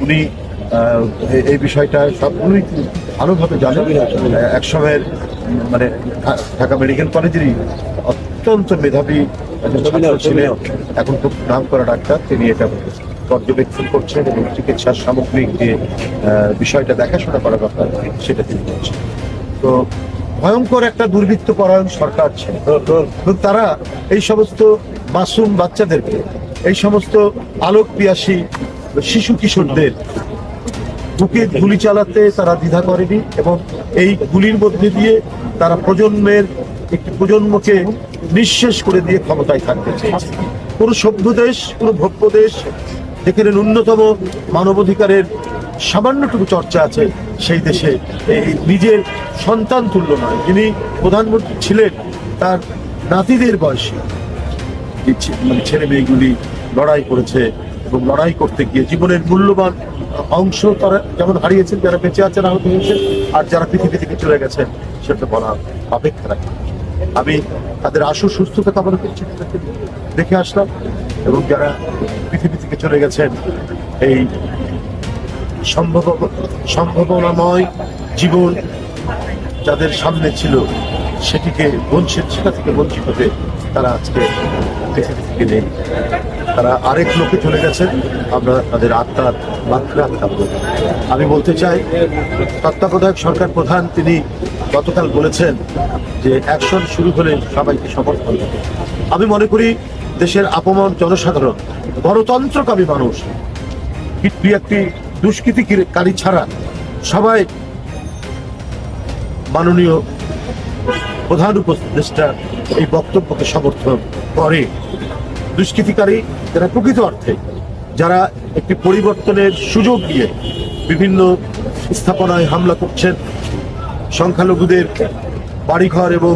উনি এই বিষয়টা সবগুলোই ভালোভাবে জানেন। একসময়ের মানে ঢাকা মেডিকেল কলেজেরই অত্যন্ত মেধাবী ছাত্র ছিলেন, এখন খুব নাম করা ডাক্তার। তিনি এটা পর্যবেক্ষণ করছেন এবং চিকিৎসার সামগ্রিক যে বিষয়টা দেখাশোনা করা দরকার সেটা তিনি করছেন। তো ভয়ঙ্কর একটা দুর্বৃত্ত পরায়ণ সরকার ছিল, তারা এই সমস্ত মাসুম বাচ্চাদেরকে, এই সমস্ত আলোক পিয়াসী শিশু কিশোরদের বুকে গুলি চালাতে তারা দ্বিধা করেনি এবং এই গুলির মধ্যে দিয়ে তারা একটি প্রজন্মকে নিঃশেষ করে দিয়ে ক্ষমতায় থাকতে চেয়েছে। কোনো সভ্য দেশ, কোনো ভব্য দেশ যেখানে ন্যূনতম মানবাধিকারের সামান্যটুকু চর্চা আছে, সেই দেশে এই নিজের সন্তান তুল্য নয়, যিনি প্রধানমন্ত্রী ছিলেন, তার নাতিদের বয়সী মানে ছেলে মেয়েগুলি লড়াই করেছে এবং লড়াই করতে গিয়ে জীবনের মূল্যবান অংশ তারা যেমন হারিয়েছেন, যারা বেঁচে আছেন আহত হয়েছে, আর যারা পৃথিবী থেকে চলে গেছেন সেটা বলা অপেক্ষা রাখে। আমি তাদের আশু সুস্থতা কামনা করছি, দেখে আসলাম। এবং যারা পৃথিবী থেকে চলে গেছেন, এই সম্ভাবনাময় জীবন যাদের সামনে ছিল সেটা থেকে বঞ্চিত হয়ে তারা আজকে পৃথিবী থেকে নেই। তারা আরেক লোকে চলে গেছেন, আমরা তাদের আত্মার মাত্রাত কামনা। আমি বলতে চাই, তত্ত্বাবধায়ক সরকার প্রধান তিনি গতকাল বলেছেন যে অ্যাকশন শুরু হলে সবাইকে সমর্থন দেবে। আমি মনে করি দেশের আপমন জনসাধারণ, গণতন্ত্রকামী মানুষ, একটি দুষ্কৃতিকারী ছাড়া সবাই মাননীয় প্রধান উপদেষ্টার এই বক্তব্যকে সমর্থন করে। দুষ্কৃতিকারী যারা প্রকৃত অর্থে যারা একটি পরিবর্তনের সুযোগ দিয়ে বিভিন্ন স্থাপনায় হামলা করছেন, সংখ্যালঘুদের বাড়িঘর এবং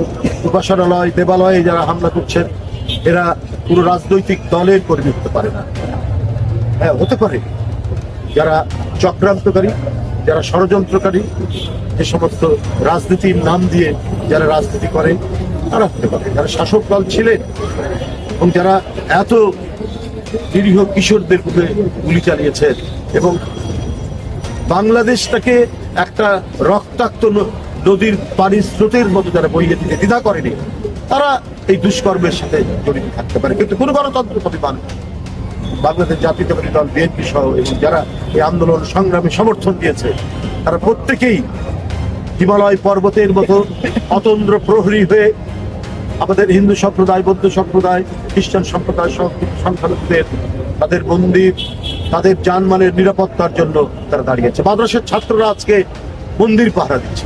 উপাসনালয় দেবালয়ে যারা হামলা করছেন, এরা পুরো রাজনৈতিক দলের কর্মী হতে পারে না। হ্যাঁ, হতে পারে যারা চক্রান্তকারী, যারা ষড়যন্ত্রকারী, যে সমস্ত রাজনীতির নাম দিয়ে যারা রাজনীতি করে তারা হতে পারে, যারা শাসক দল ছিলেন এবং যারা এত নিরীহ কিশোরদের উপরে গুলি চালিয়েছেন এবং বাংলাদেশটাকে একটা রক্তাক্ত নদীর পানির স্রোতের মতো যারা বইয়ে দিতে দ্বিধা করেনি, তারা এই দুষ্কর্মের সাথে জড়িত থাকতে পারে। কিন্তু কোনো গণতন্ত্রকামী মানুষ, বাংলাদেশ জাতীয়তাবাদী দল বিএনপি সহ এবং যারা এই আন্দোলন সংগ্রামে সমর্থন দিয়েছে, তারা প্রত্যেকেই হিমালয় পর্বতের মতো অতন্দ্র প্রহরী হয়ে আমাদের হিন্দু সম্প্রদায়, বৌদ্ধ সম্প্রদায়, খ্রিস্টান সম্প্রদায়, সংখ্যালঘুদের তাদের মন্দির, তাদের জানমালের নিরাপত্তার জন্য তারা দাঁড়িয়েছে। মাদ্রাসার ছাত্ররা আজকে মন্দির পাহারা দিচ্ছে।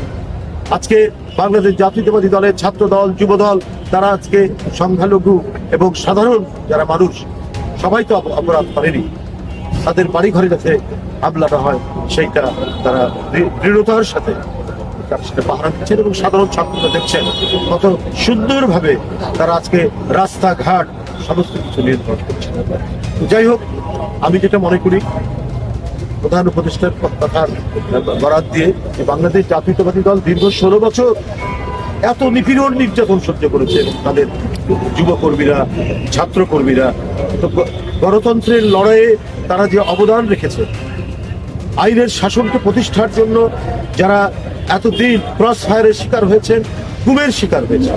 আজকে বাংলাদেশ জাতীয়তাবাদী দলের ছাত্র দল, যুব দল, তারা আজকে সংখ্যালঘু এবং সাধারণ যারা মানুষ, সবাই তো অপরাধ করেনি, তাদের বাড়ি ঘরে যাতে হামলা না হয় সেইটা তারা দৃঢ়তার সাথে সেটা পাহারা দিচ্ছেন এবং সাধারণ ছাত্ররা দেখছেন কত সুন্দরভাবে তারা আজকে রাস্তাঘাট সমস্ত কিছু নিয়ন্ত্রণ করছে। যাই হোক, আমি যেটা মনে করি, প্রধান উপদেষ্টার কথার বরাত দিয়ে বাংলাদেশ জাতীয়তাবাদী দল দীর্ঘ 16 বছর এত নিপীড়ন নির্যাতন সহ্য করেছে এবং তাদের যুবকর্মীরা, ছাত্রকর্মীরা তো গণতন্ত্রের লড়াইয়ে তারা যে অবদান রেখেছে, আইনের শাসনকে প্রতিষ্ঠার জন্য যারা এতদিন ক্রস ফায়ারের শিকার হয়েছেন, গুমের শিকার হয়েছে,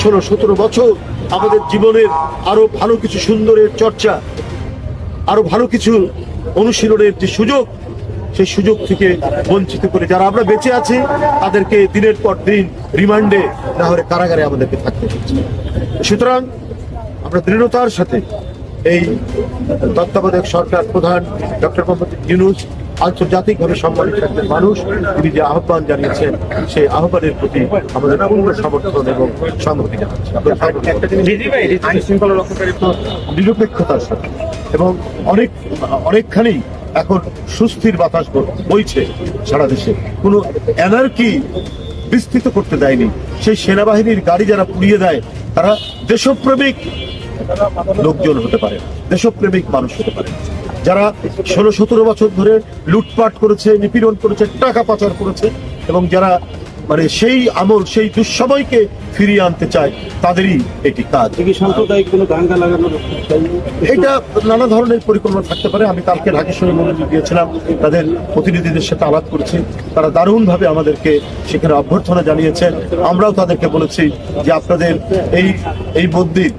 16-17 বছর আমাদের জীবনের আরো ভালো কিছু সুন্দরের চর্চা, আরো ভালো কিছু অনুশীলনের যে সুযোগ, সেই সুযোগ থেকে বঞ্চিত করে যারা আমরা বেঁচে আছি তাদেরকে দিনের পর দিন রিমান্ডে না হলে কারাগারে আমাদেরকে থাকতে হচ্ছে। সুতরাং আমরা দৃঢ়তার সাথে এই তত্ত্বাবধায়ক সরকার প্রধান ডক্টর মোহাম্মদ ইউনূস, আন্তর্জাতিকভাবে সম্মানিত একজন মানুষ, তিনি যে আহ্বান জানিয়েছেন সেই আহ্বানের প্রতি আমাদের পূর্ণ সমর্থন এবং সংহতি জানাচ্ছি। আইন শৃঙ্খলা রক্ষাকারী তো নিরপেক্ষতার সাথে এবং অনেকখানি এখন সুস্থির বাতাস বইছে সারা দেশে, কোনো এনার্কি বিস্তৃত করতে দেয়নি। সেই সেনাবাহিনীর গাড়ি যারা পুড়িয়ে দেয় তারা দেশপ্রেমিক লোকজন হতে পারে, দেশপ্রেমিক মানুষ হতে পারে, যারা 16-17 বছর ধরে লুটপাট করেছে, নিপীড়ন করেছে, টাকা পাচার করেছে এবং যারা মানে সেই আমল, সেই দুঃসময়কে ফিরিয়ে আনতে চায়, তাদেরই এটি কাজ। সাম্প্রদায়িক কোনো দাঙ্গা লাগানোর এটা নানা ধরনের পরিকল্পনা থাকতে পারে। আমি কালকে ঢাকেশ্বরে মনোযোগ দিয়েছিলাম, তাদের প্রতিনিধিদের সাথে আলাপ করেছি, তারা দারুণভাবে আমাদেরকে সেখানে অভ্যর্থনা জানিয়েছেন। আমরাও তাদেরকে বলেছি যে আপনাদের এই মন্দির,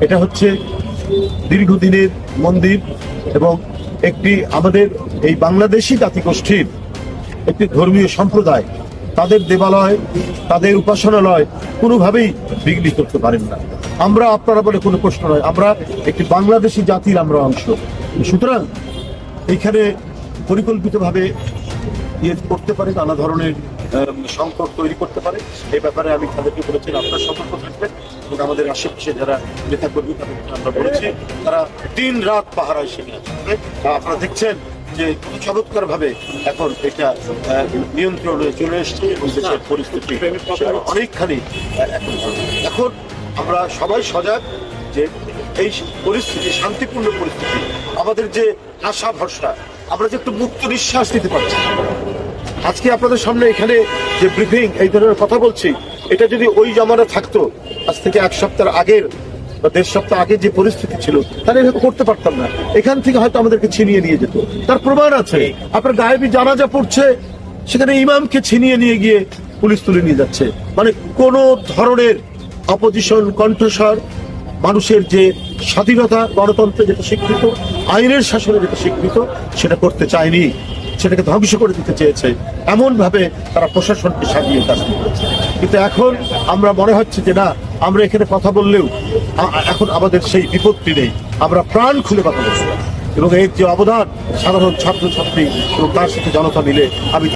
এটা হচ্ছে দীর্ঘদিনের মন্দির এবং একটি আমাদের এই বাংলাদেশি জাতিগোষ্ঠীর একটি ধর্মীয় সম্প্রদায়, তাদের দেবালয়, তাদের উপাসনালয় কোনোভাবেই বিঘ্নিত করতে পারেন না। আমরা আপনারা বলে কোনো প্রশ্ন নয়, আমরা একটি বাংলাদেশি জাতির আমরা অংশ। সুতরাং এইখানে পরিকল্পিতভাবে ইয়ে করতে পারে, নানা ধরনের সংকট তৈরি করতে পারে। এই ব্যাপারে আমি তাদেরকে বলেছি আপনারা সতর্ক থাকবেন এবং আমাদের আশেপাশে যারা নেতা কর্মী তাদেরকে আমরা বলেছি তারা দিন রাত পাহারায় সেখানে থাকবে। আপনারা দেখছেন যে চমৎকার ভাবে এখন এটা নিয়ন্ত্রণে চলে এসছে এবং দেশের পরিস্থিতি অনেকখানি এখন আমরা সবাই সজাগ যে এই পরিস্থিতি, শান্তিপূর্ণ পরিস্থিতি, আমাদের যে আশা ভরসা, আমরা যে একটু মুক্ত নিঃশ্বাস নিতে পারছি। আজকে আপনাদের সামনে এখানে যে ব্রিফিং, এই ধরনের কথা বলছি, এটা যদি ওই জামানা থাকতো, আজ থেকে এক সপ্তাহ আগের বা দেড় সপ্তাহ আগে যে পরিস্থিতি ছিল, তাহলে এটা করতে পারতাম না। এখান থেকে হয়তো আমাদেরকে ছিনিয়ে নিয়ে যেত। তার প্রমাণ আছে, আপনার গায়েবী জানাজা পড়ছে, সেখানে ইমামকে ছিনিয়ে নিয়ে গিয়ে পুলিশ তুলে নিয়ে যাচ্ছে। মানে কোন ধরনের অপোজিশন কণ্ঠস্বর, মানুষের যে স্বাধীনতা, গণতন্ত্রে যেটা স্বীকৃত, আইনের শাসনে যেটা স্বীকৃত, সেটা করতে চায়নি, সেটাকে ধ্বংস করে দিতে চেয়েছে। এমন ভাবে তারা প্রশাসনকে সাজিয়ে কাজ করেছে। কিন্তু এখন আমরা মনে হচ্ছে যে না, আমরা এখানে কথা বললেও এখন আমাদের সেই বিপত্তি নেই, আমরা প্রাণ খুলে কথা বলছি এবং এর যে অবদান সাধারণ ছাত্রছাত্রী এবং তার সাথে জনতা মিলে, আমি